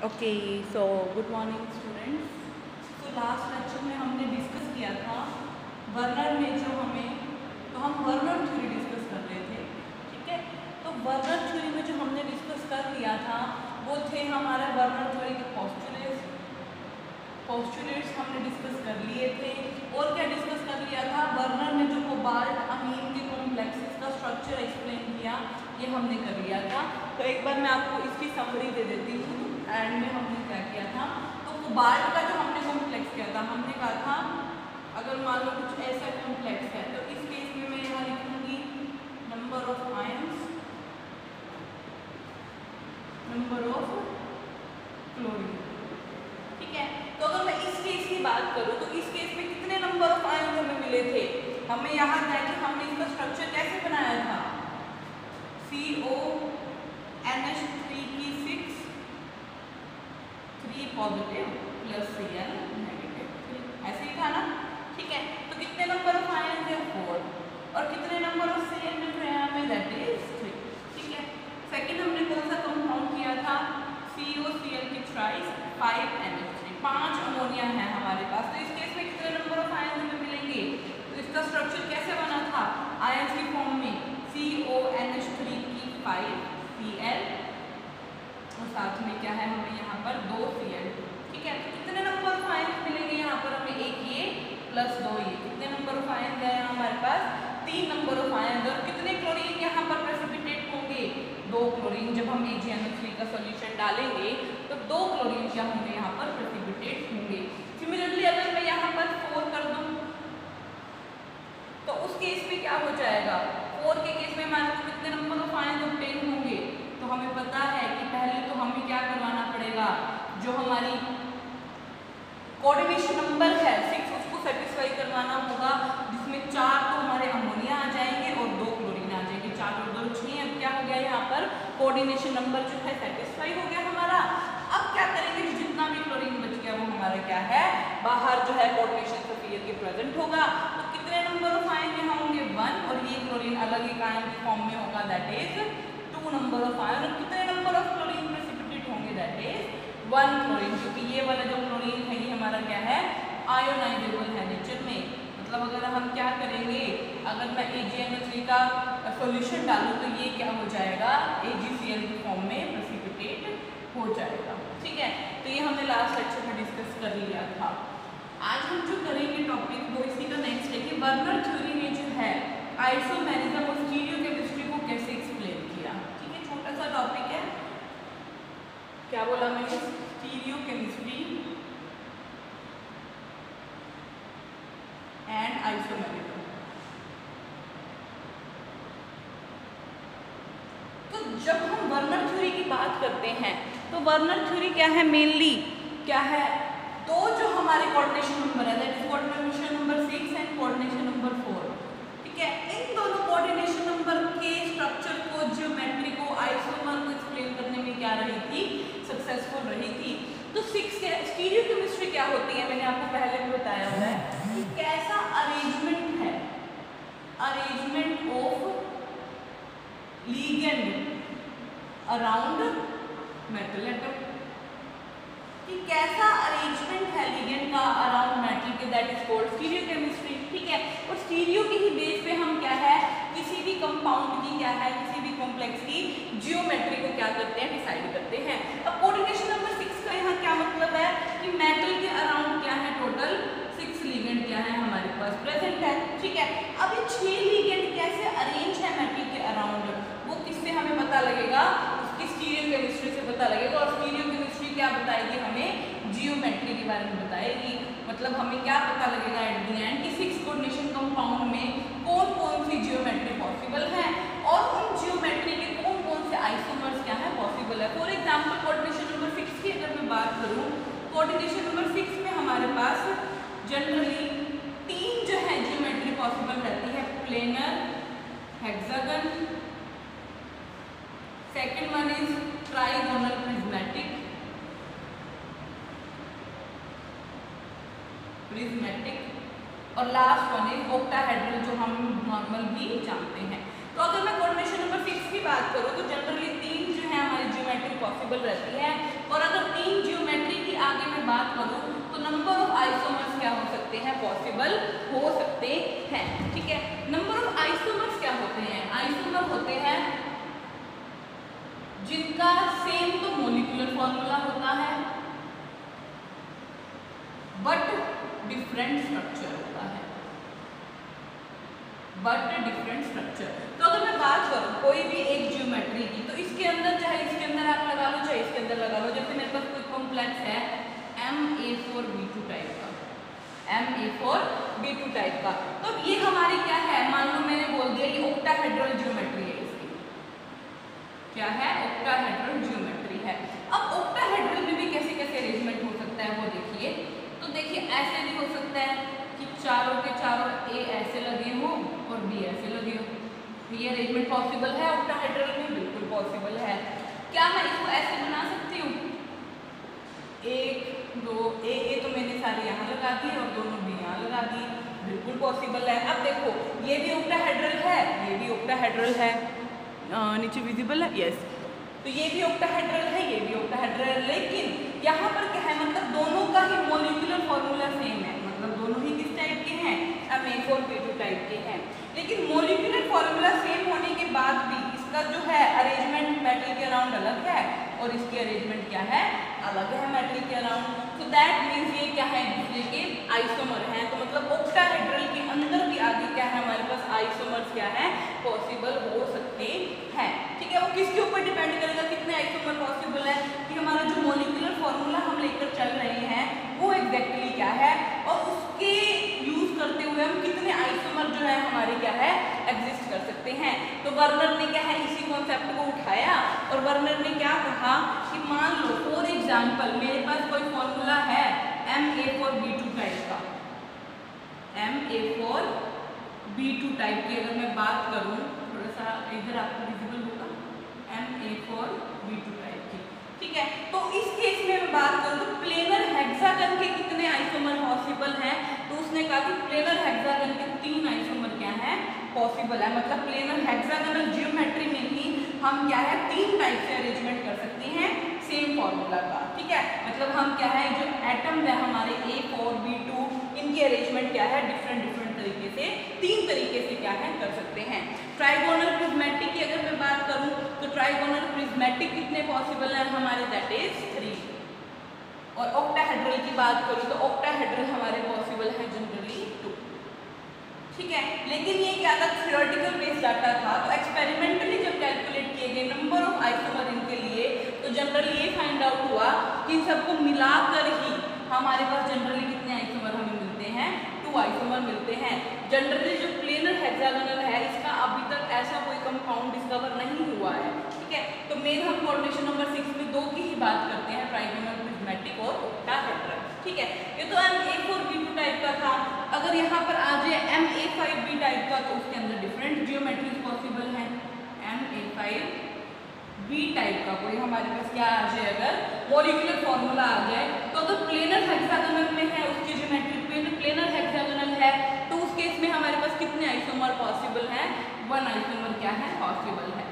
Okay, so good morning students. तो last lecture में हमने डिस्कस किया था वर्नर में जो हम वर्नर थ्योरी डिस्कस कर रहे थे। ठीक है, तो वर्नर थ्योरी में जो हमने डिस्कस कर लिया था वो थे हमारे वर्नर थ्योरी के पोस्टुलेट्स हमने डिस्कस कर लिए थे। और क्या डिस्कस कर लिया था, वर्नर ने जो कोबाल्ट अमीन के कॉम्प्लेक्सेस का स्ट्रक्चर एक्सप्लेन किया, ये हमने कर लिया था। तो एक बार मैं आपको इसकी समरी दे देती हूँ। एंड में हमने क्या किया था, तो कोबाल्ट का जो हमने कॉम्प्लेक्स किया था, हमने कहा था अगर मान लो कुछ ऐसा कॉम्प्लेक्स है तो इस केस में मैं यहाँ लिखूंगी number of ions, number of chlorine. ठीक है, तो अगर मैं इस केस की बात करूं तो इस केस में कितने नंबर ऑफ आयंस हमें मिले थे, हमें यहाँ है कि हमने इसका स्ट्रक्चर कैसे बनाया था, CONH3 की 6 3 पॉजिटिव प्लस Cl नेगेटिव, ऐसे ही था ना। ठीक है, तो कितने नंबर ऑफ आयंस है 4 और कितने नंबर ऑफ Cl मिल रहे हैं हमें, दैट इज 3। ठीक है, सेकंड हमने कौन सा कंपाउंड किया था, COCl की थ्राइस 5NH3, 5 अमोनिया है हमारे पास। तो इस केस में कितने नंबर ऑफ आयंस हमें मिलेंगे, तो इसका स्ट्रक्चर कैसे बना था, आयंस की फॉर्म में CONH3 की 5 Cl और साथ में क्या है हमें यहाँ पर 2 Cl। ठीक है, तो कितने नंबर ऑफ आयंस मिलेंगे यहाँ पर हमें, एक ये प्लस 2 ये, कितने नंबर ऑफ आयंस है हमारे पास, 3 नंबर ऑफ आयंस। और कितने क्लोरीन यहाँ पर प्रेसिपिटेट होंगे, 2 क्लोरीन। जब हम AgNO3 का सॉल्यूशन डालेंगे तो 2 क्लोरीन क्या होंगे यहाँ पर प्रेसिपिटेट होंगे। सिमिलरली अगर मैं यहाँ पर 4 कर दूं तो उस केस में क्या हो जाएगा, 4 के केस में हमारे को कितने नंबर ऑफ आयंस ऑब्टेन होंगे, तो हमें पता है कि पहले तो हमें क्या करवाना पड़ेगा, जो हमारी कोऑर्डिनेशन नंबर है 6 उसको सेटिस्फाई करवाना होगा, जिसमें 4 तो हमारे अमोनिया आ जाएंगे और 2 क्लोरीन आ जाएंगे, 4 और 2 6। अब क्या हो गया यहाँ पर, कोऑर्डिनेशन नंबर जो है सेटिस्फाई हो गया हमारा। अब क्या करेंगे, जितना भी क्लोरीन बच गया वो हमारा क्या है, बाहर जो है कोऑर्डिनेशन स्फीयर के प्रेजेंट होगा। तो कितने नंबर ऑफ आयन यहाँ होंगे 1 और ये क्लोरीन अलग एक आयन की फॉर्म में होगा, that is 2 number of ion. और कितने नंबर ऑफ क्लोरीन प्रेसिपिटेट होंगे, दैट इज 1 क्लोरीन, क्योंकि ये वाला जो क्लोरीन है ये हमारा क्या है, आयोनाइजेबल है नेचर में। मतलब अगर हम क्या करेंगे, अगर मैं AgNO3 का सॉल्यूशन डालूं तो ये क्या हो जाएगा, AgCl की फॉर्म में प्रेसिपिटेट हो जाएगा। ठीक है, तो ये हमने लास्ट लेक्चर में डिस्कस कर लिया था। आज हम जो करेंगे टॉपिक वो इसी का नेक्स्ट है कि वर्नर थ्योरी में जो है आइसोमेरिज्म और स्टीरियोकेमिस्ट्री को कैसे एक्सप्लेन किया। ठीक है, छोटा सा टॉपिक है, क्या बोला मैंने, स्टीरियोकेमिस्ट्री एंड आइसोमेरिज्म। तो जब हम वर्नर थ्योरी की बात करते हैं तो वर्नर थ्योरी क्या है, मेनली क्या है, दो जो हमारे कोऑर्डिनेशन नंबर है, that is coordination number 6 and coordination number 4। ठीक है, इन दोनों कोऑर्डिनेशन नंबर के स्ट्रक्चर को, ज्योमेट्री को, आइसोमर को एक्सप्लेन करने में क्या रही थी, सक्सेसफुल रही थी। तो 6 स्टीरियोकेमिस्ट्री क्या होती है, मैंने आपको पहले भी बताया हुआ है कि कैसा अरेंजमेंट है, arrangement of ligand around metal atom, कि कैसा अरेंजमेंट है लिगेंड का अराउंड मेटल के, दैट इज कॉल्ड स्टीरियोकेमिस्ट्री। ठीक है, और स्टीरियो के ही बेस पे हम क्या है, किसी भी कंपाउंड की क्या है, किसी भी कॉम्प्लेक्स की जियोमेट्री को क्या करते हैं, डिसाइड करते हैं। अब कोऑर्डिनेशन नंबर 6 का यहाँ क्या मतलब है कि मेटल के अराउंड क्या है, टोटल 6 लिगेंड क्या है हमारे पास प्रेजेंट है। ठीक है, अब ये 6 लिगेंड कैसे अरेंज है मेटल के अराउंड, वो किससे हमें पता लगेगा, उसकी स्टीरियोकेमिस्ट्री से पता लगेगा। और स्टीरियोकेमिस्ट्री क्या बताएगी हमें, जियोमेट्री के बारे में बताएगी। मतलब हमें क्या पता लगेगा एट द एंड कि 6 कोऑर्डिनेशन कंपाउंड में कौन कौन सी जियोमेट्री पॉसिबल है और उन जियोमेट्री के कौन कौन से आइसोमर्स क्या है पॉसिबल है। फॉर एग्जाम्पल कोऑर्डिनेशन नंबर 6 की अगर मैं बात करूँ, कोऑर्डिनेशन नंबर 6 में हमारे पास जनरली 3 जो है जियोमेट्री पॉसिबल रहती है, planar, hexagon, second one is trigonal prismatic, और लास्ट वन इज ऑक्टाहेड्रल जो हम नॉर्मल भी जानते हैं। तो अगर मैं कोऑर्डिनेशन नंबर 6 की बात करूँ तो जनरली 3 जो है हमारी जियोमेट्री पॉसिबल रहती है, और अगर 3 आगे मैं बात करूँ तो नंबर ऑफ आइसोमर्स क्या हो सकते हैं, पॉसिबल हो सकते हैं। ठीक है, नंबर ऑफ आइसोमर्स क्या होते हैं, आइसोमर होते हैं जिनका सेम तो मॉलिक्यूलर फॉर्मूला होता है बट डिफरेंट स्ट्रक्चर होता है, बट डिफरेंट स्ट्रक्चर। तो अगर मैं बात करूं कोई भी एक ज्योमेट्री की, तो इसके अंदर चाहे इसके अंदर आप लगा लो चाहे इसके अंदर लगा लो, जैसे मेरे पास कोई कॉम्प्लेक्स है MA4B2 टाइप का, MA4B2 टाइप का, तो ये हमारी क्या है, मान लो मैंने बोल दिया ये ऑक्टाहेड्रल ज्योमेट्री है, इसकी क्या है, ऑक्टाहेड्रल ज्योमेट्री है। अब ऑक्टाहेड्रल में भी कैसे कैसे अरेंजमेंट हो सकता है वो देखिए। तो देखिए ऐसे भी हो सकता है कि चारों के चारों A ऐसे लगे हो और B ऐसे लगे हो, ये अरेंजमेंट पॉसिबल है ऑक्टाहेड्रल में, बिल्कुल पॉसिबल है। क्या मैं इसको ऐसे बना सकती हूँ, 1 2 A तो मैंने सारे यहाँ लगा दिए और दोनों B यहाँ लगा दिए, बिल्कुल पॉसिबल है। अब देखो ये भी ऑक्टाहेड्रल है, ये भी ऑक्टाहेड्रल है, नीचे विजिबल है, यस, तो ये भी ऑक्टाहेड्रल है, ये भी ऑक्टाहेड्रल है, लेकिन यहाँ पर क्या है, मतलब दोनों का ही मॉलिक्यूलर फॉर्मूला सेम है, मतलब दोनों ही किस टाइप के हैं, MA4B2 टाइप के हैं, लेकिन मॉलिक्यूलर फॉर्मूला सेम होने के बाद भी इसका जो है अरेंजमेंट मेटल के अराउंड अलग है और इसकी अरेंजमेंट क्या है, अलग है मेटल के अराउंड। तो दैट मीन्स ये क्या है, एक दूसरे के आइसोमर हैं, तो मतलब ऑक्टाहेड्रल के अंदर भी आगे क्या है हमारे पास आइसोमर्स क्या है, पॉसिबल हो सकते हैं। ठीक है, वो किसके ऊपर डिपेंड करेगा कितने आइसोमर पॉसिबल है, कि हमारा जो मॉलिक्यूलर फॉर्मूला हम लेकर चल रहे हैं वो एग्जैक्टली क्या है, और उसके यूज करते हुए हम कितने आइसोमर जो है हमारे क्या है एग्जिस्ट कर सकते हैं। तो वर्नर ने क्या है इसी कॉन्सेप्ट को उठाया और वर्नर ने क्या कहा कि मान लो फॉर एग्जाम्पल मेरे पास कोई फॉर्मूला है MA4B2 टाइप का, MA4B2 टाइप की अगर मैं बात करूं, थोड़ा सा इधर आपको विजिबल होगा, MA4B2 टाइप की, ठीक है। तो इस केस में मैं बात करूं तो प्लेनर हेक्सागन के कितने आइसोमर पॉसिबल हैं, तो उसने कहा कि प्लेनर हेक्सागन के 3 आइसोमर क्या है पॉसिबल है, मतलब प्लेनर हेक्सागोनल ज्योमेट्री में ही हम क्या है 3 टाइप से अरेंजमेंट कर सकते हैं सेम फॉर्मूला का। ठीक है, मतलब हम क्या है जो एटम है हमारे A4B2 इनकी अरेंजमेंट क्या है डिफरेंट तरीके से 3 तरीके से क्या है कर सकते हैं। ट्राइगोनल प्रिज्मेटिक की अगर मैं बात करूं तो ट्राइगोनल प्रिज्मेटिक कितने पॉसिबल है हमारे, दैट इज 3। और ऑक्टाहेड्रल की बात करूं तो ऑक्टाहेड्रल हमारे पॉसिबल है जनरली 2। ठीक है, लेकिन ये क्या था थ्योरेटिकल बेस्ड डाटा था, तो एक्सपेरिमेंटली जब कैलकुलेट किए गए नंबर ऑफ आइसोमर इनके लिए तो जनरली ये फाइंड आउट हुआ कि इन सबको मिलाकर ही हमारे पास जनरली कितने आइसोमर हमें मिलते हैं, 2 आइसोमर मिलते हैं। जनरली जो प्लेनर हेक्सागोनल है इसका अभी तक ऐसा कोई कंपाउंड डिस्कवर नहीं हुआ है। ठीक है, तो मेन हम कोऑर्डिनेशन नंबर 6 में 2 की ही बात करते हैं, ट्राइगोनल प्रिज्मेटिक और ऑक्टाहेड्रल। ठीक है, ये तो MA4B2 टाइप का था। अगर यहाँ पर आ जाए MA5B टाइप का तो उसके अंदर डिफरेंट जियोमेट्रीज पॉसिबल हैं। MA5B टाइप का कोई हमारे पास क्या आ जाए अगर मॉलिक्यूलर फॉर्मूला आ जाए, तो अगर प्लेनर हेक्सागोनल में है उसकी ज्योमेट्री प्लेनर हेक्सागोनल है तो उस केस में हमारे पास कितने आइसोमर पॉसिबल हैं, 1 आइसोमर क्या है पॉसिबल है।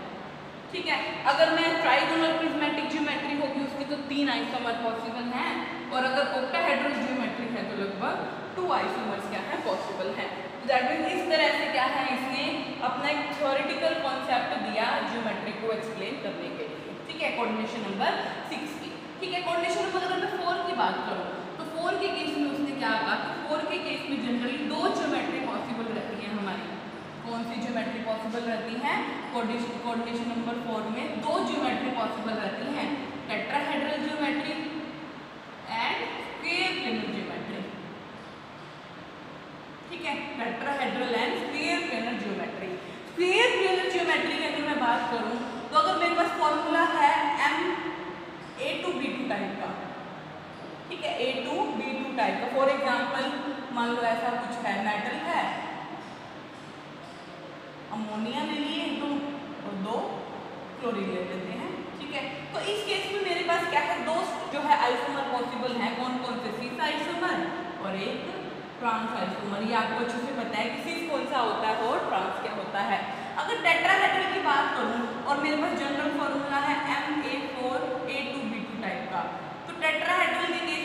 ठीक है, अगर मैं ट्राइगोनल प्रिज्मेटिक ज्योमेट्री होगी उसकी तो 3 आइसोमर पॉसिबल हैं, और अगर ऑक्टाहेड्रल ज्योमेट्री है तो लगभग 2 आइसोमर्स क्या है पॉसिबल है। तो दैट मींस इस तरह से क्या है इसने अपना एक थ्योरेटिकल कॉन्सेप्ट दिया ज्योमेट्री को एक्सप्लेन करने के लिए। ठीक है, कोऑर्डिनेशन नंबर 6 की। ठीक है, कोऑर्डिनेशन नंबर अगर मैं 4 की बात करूँ तो 4 के केस में उसने क्या कहा कि 4 के केस में जनरली 2 ज्योमेट्री पॉसिबल रहती है हमारी। कौन सी ज्योमेट्री पॉसिबल रहती है, कोऑर्डिनेशन नंबर 4 में 2 ज्योमेट्री पॉसिबल रहती हैं, tetrahedral geometry and square planar geometry. ठीक है, tetrahedral and square planar geometry. Square planar geometry की अगर मैं बात करूं तो अगर मेरे पास फॉर्मूला है A2B2 टाइप का, ठीक है, A2B2 टाइप का, फॉर एग्जांपल मान लो ऐसा कुछ है, मेटल है, अमोनिया ले लिए 2 और 2 क्लोरीन ले लेते हैं। ठीक है, तो इस केस में मेरे पास क्या है 2 जो है आइसोमर पॉसिबल हैं, कौन कौन से, सिस आइसोमर और एक ट्रांस आइसोमर। ये आपको अच्छे से पता है कि सिस कौन सा होता है और ट्रांस क्या होता है। अगर टेट्राहेड्रल की बात करूं और मेरे पास जनरल फॉर्मूला है MA4A2B2 टाइप का, तो टेट्राहेड्रल के केस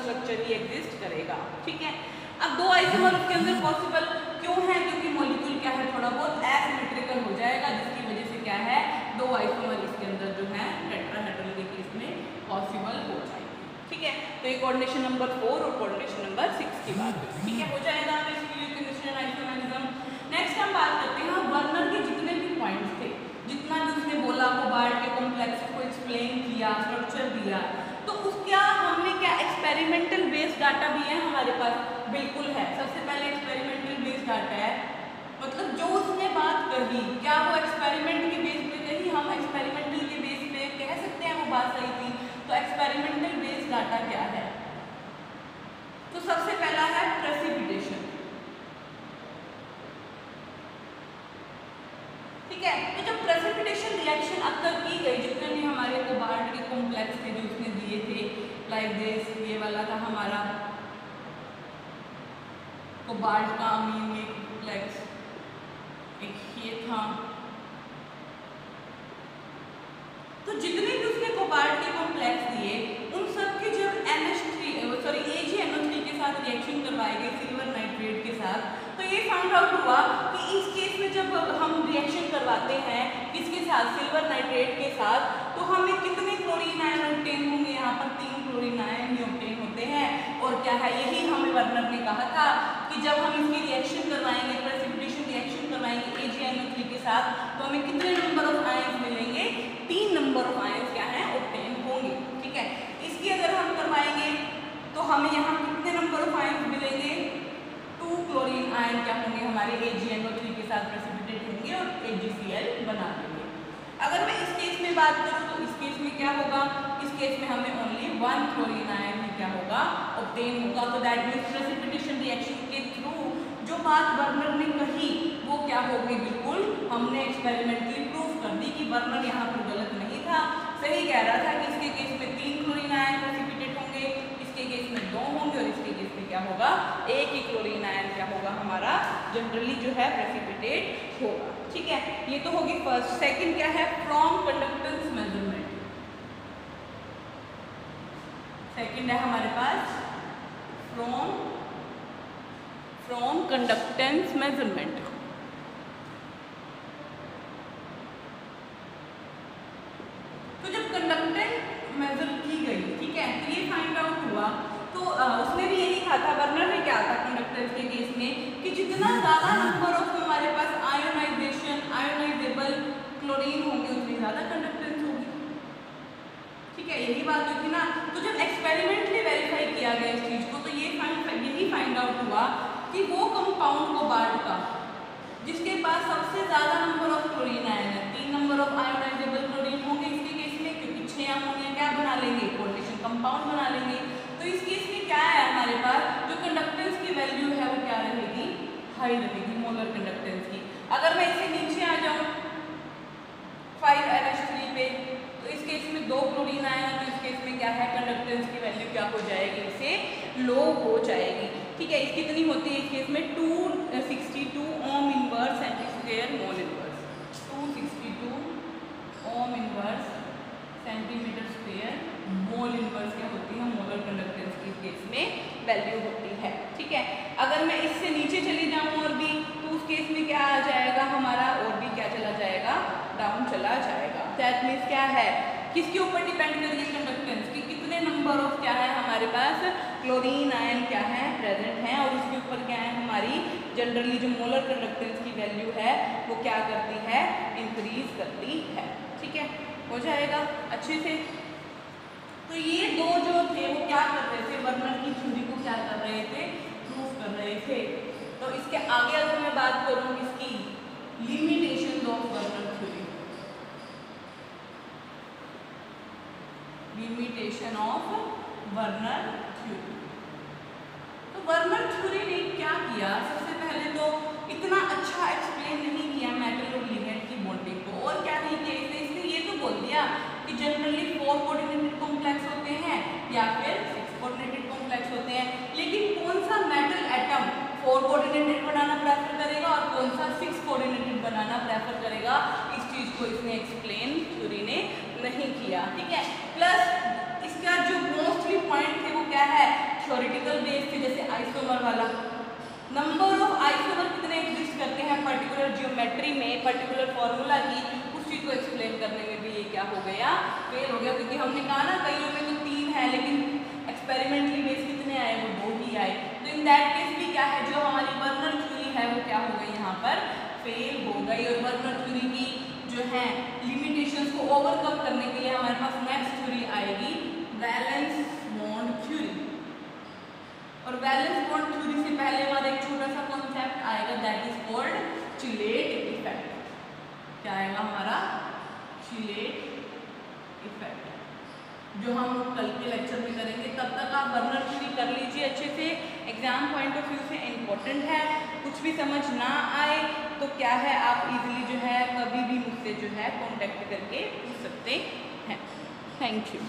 स्ट्रक्चर ही एग्जिस्ट करेगा, ठीक है। अब दो आइसोमर उसके अंदर पॉसिबल क्यों है? क्योंकि मॉलिक्यूल क्या है, थोड़ा बहुत एसिमेट्रिकल हो जाएगा, जिसकी वजह से क्या है, दो आइसोमर इसके अंदर जो है टेट्राहेड्रल के केस में पॉसिबल हो जाएगी, ठीक है। तो ये कोऑर्डिनेशन नंबर 4 और कोऑर्डिनेशन नंबर 6 की बात है, ठीक है, हो जाएगा आइसोमेरिज्म। नेक्स्ट हम बात करते हैं वर्नर के जितने भी पॉइंट्स थे, जितना भी उसने बोला, कोबाल्ट के कॉम्प्लेक्स को एक्सप्लेन किया, स्ट्रक्चर दिया, तो उसका हमने क्या एक्सपेरिमेंटल बेस्ड डाटा भी है हमारे पास? बिल्कुल है। सबसे पहले एक्सपेरिमेंटल बेस्ड डाटा है, मतलब जो उसने बात कही क्या वो एक्सपेरिमेंट के बेस पे कही? हम एक्सपेरिमेंटल के बेस पे कह सकते हैं वो बात सही थी। तो एक्सपेरिमेंटल बेस्ड डाटा क्या है? तो सबसे पहला है प्रेसिपिटेशन, ठीक है। तो जब प्रेसिपिटेशन रिएक्शन अक्कर की गई, जितने भी हमारे कोबाल्ट के कॉम्प्लेक्स थे जो उसने दिए थे, लाइक दिस, ये वाला था हमारा कोबाल्ट का अमीन कॉम्प्लेक्स, एक ये था, तो जितने भी उसने कोबाल्ट के कॉम्प्लेक्स दिए उन सब के जब AgNO3 के साथ रिएक्शन करवाए गए सिल्वर नाइट्रेट के साथ, तो ये फाइंड आउट हुआ कि इस केस में जब हम रिएक्शन करवाते हैं किसके साथ, सिल्वर नाइट्रेट के साथ, तो हमें कितने क्लोरीन आयन ऑब्टेन होंगे? यहाँ पर 3 क्लोरीन आयन ही ऑब्टेन होते हैं। और क्या है, यही हमें वर्नर ने कहा था कि जब हम इसकी रिएक्शन करवाएंगे, प्रेसिपिटेशन रिएक्शन करवाएंगे AgNO3 के साथ, तो हमें कितने नंबर ऑफ आयन्स मिलेंगे? 3 नंबर ऑफ आयन्स क्या है, ऑब्टेन होंगे, ठीक है। इसकी अगर हम करवाएंगे तो हमें यहाँ कितने नंबर ऑफ आयन्स मिलेंगे? 2 क्लोरीन आयन क्या होंगे हमारे AgNO3 के साथ प्रेसिपिटेट होंगे और AgCl बना देंगे। अगर मैं इस केस में बात करूँ तो इस केस में क्या होगा? इस केस में हमें ओनली 1 क्लोरीन आयन ही क्या होगा, ऑब्टेन होगा। तो दैट मीन्स प्रेसिपिटेशन रिएक्शन के थ्रू जो बात वर्नर ने कही वो क्या होगी, बिल्कुल हमने एक्सपेरिमेंटली प्रूव कर दी कि वर्नर यहाँ पर गलत नहीं था, सही कह रहा था कि इसके केस में 3 क्लोरीन आयन प्रेसिपिटेट होंगे, इसके केस में 2 होंगे और इसके केस में क्या होगा, 1 ही क्लोरीन आयन क्या होगा हमारा जनरली जो है प्रेसिपिटेट होगा, ठीक है। ये तो होगी फर्स्ट। सेकंड क्या है, फ्रॉम कंडक्टेंस मेजरमेंट। सेकंड है हमारे पास फ्रॉम कंडक्टेंस मेजरमेंट। तो जब कंडक्टेंस मेजर की गई, ठीक है, तो ये फाइंड आउट हुआ, तो उसने भी यही कहा था, वर्नर ने क्या था कंडक्टेंस के केस में, कि जितना ज्यादा नंबर ऑफ हमारे पास आयोनाइजेबल क्लोरीन होंगे उतनी ज्यादा कंडक्टेंस होगी, ठीक है, यही बात हुई थी ना। तो जब एक्सपेरिमेंटली वेरीफाई किया गया इस चीज को, तो यही फाइंड आउट हुआ कि वो कंपाउंड कोबाल्ट का जिसके पास सबसे ज्यादा नंबर ऑफ क्लोरीन आयन है, 3 नंबर ऑफ आयोनाइजेबल क्लोरीन होंगे इसके केस में, क्योंकि 6 अमोनिया क्या बना लेंगे, कोऑर्डिनेशन कंपाउंड बना लेंगे। तो इस केस में क्या है हमारे पास, जो कंडक्टेंस की वैल्यू है वो क्या रहेगी, हाई रहेगी, मोलर कंडक्टेंस की। अगर मैं इससे नीचे आ जाऊं 5NH3 पे, तो इस केस में 2 क्लोरीन आयन, तो इस केस में क्या है, कंडक्टेंस की वैल्यू क्या हो जाएगी, इससे लो हो जाएगी, ठीक है। इसकी कितनी होती है इस केस में, 262 ohm inverse centimetre mole inverse, 262 ohm inverse centimetre square mole inverse क्या होती है, मोलर कंडक्टेंस की केस में वैल्यू होती है, ठीक है। अगर मैं इससे नीचे चली जाऊं और भी, तो उस केस में क्या आ जाएगा हमारा, और भी क्या चला जाएगा, डाउन चला जाएगा। दैट मीन्स क्या है, किसके ऊपर डिपेंड करेगी कंडक्टेंस की, कितने नंबर ऑफ क्या है हमारे पास क्लोरीन आयन क्या है प्रेजेंट है, और उसके ऊपर क्या है हमारी जनरली जो मोलर कंडक्टेंस की वैल्यू है वो क्या करती है, इंक्रीज करती है, ठीक है, हो जाएगा अच्छे से। तो ये दो जो थे वो क्या कर रहे थे, वर्नर की थ्योरी को क्या कर रहे थे, प्रूव कर रहे थे। तो इसके आगे अगर मैं बात करूँ इसकी limitation of Werner theory, limitation of Werner theory. तो वर्नर थ्योरी ने क्या किया, सबसे पहले तो इतना अच्छा एक्सप्लेन नहीं किया मेटल और लिगेंड की बॉन्डिंग को, और क्या नहीं किया इसने ये तो बोल दिया कि जनरली 4 कोऑर्डिनेटेड कॉम्प्लेक्स होते हैं या फिर 6 कोऑर्डिनेटेड कॉम्प्लेक्स होते हैं, लेकिन कौन सा मेटल एटम 4 कोऑर्डिनेटेड बनाना प्रेफर करेगा और कौन सा 6 कोऑर्डिनेटेड बनाना प्रेफर करेगा, इस चीज को इसने एक्सप्लेन थ्योरी ने नहीं किया, ठीक है। प्लस इसका जो मोस्टली पॉइंट थे वो क्या है आइसोमर वाला। नंबर ऑफ आइसोमर कितने एग्जिस्ट करते हैं पर्टिकुलर जियोमेट्री में, पर्टिकुलर फॉर्मूला की, उस चीज को एक्सप्लेन करने में भी ये क्या हो गया, फेल हो गया। क्योंकि हमने कहा ना कईयों में तो 3 है, लेकिन एक्सपेरिमेंटली बेस कितने आए, वो 2 ही आए। तो इन दैट केस भी क्या है, जो हमारी बर्नर थ्योरी है वो क्या हो गई यहाँ पर, फेल हो गई। और बर्नर थ्योरी की जो है लिमिटेशंस को ओवरकम करने के लिए हमारे पास नेक्स्ट थ्योरी आएगी, वैलेंस बॉन्ड थ्योरी। और वैलेंस बॉन्ड थ्योरी से पहले हमारा एक छोटा सा कॉन्सेप्ट आएगा, that is called chelate effect. क्या आएगा हमारा, चिलेट इफेक्ट, जो हम कल के लेक्चर में करेंगे। तब तक आप बर्नर थ्योरी कर लीजिए अच्छे से, एग्जाम पॉइंट ऑफ व्यू से इम्पोर्टेंट है। कुछ भी समझ ना आए तो क्या है, आप इजीली जो है कभी भी मुझसे जो है कांटेक्ट करके पूछ सकते हैं। Thank you.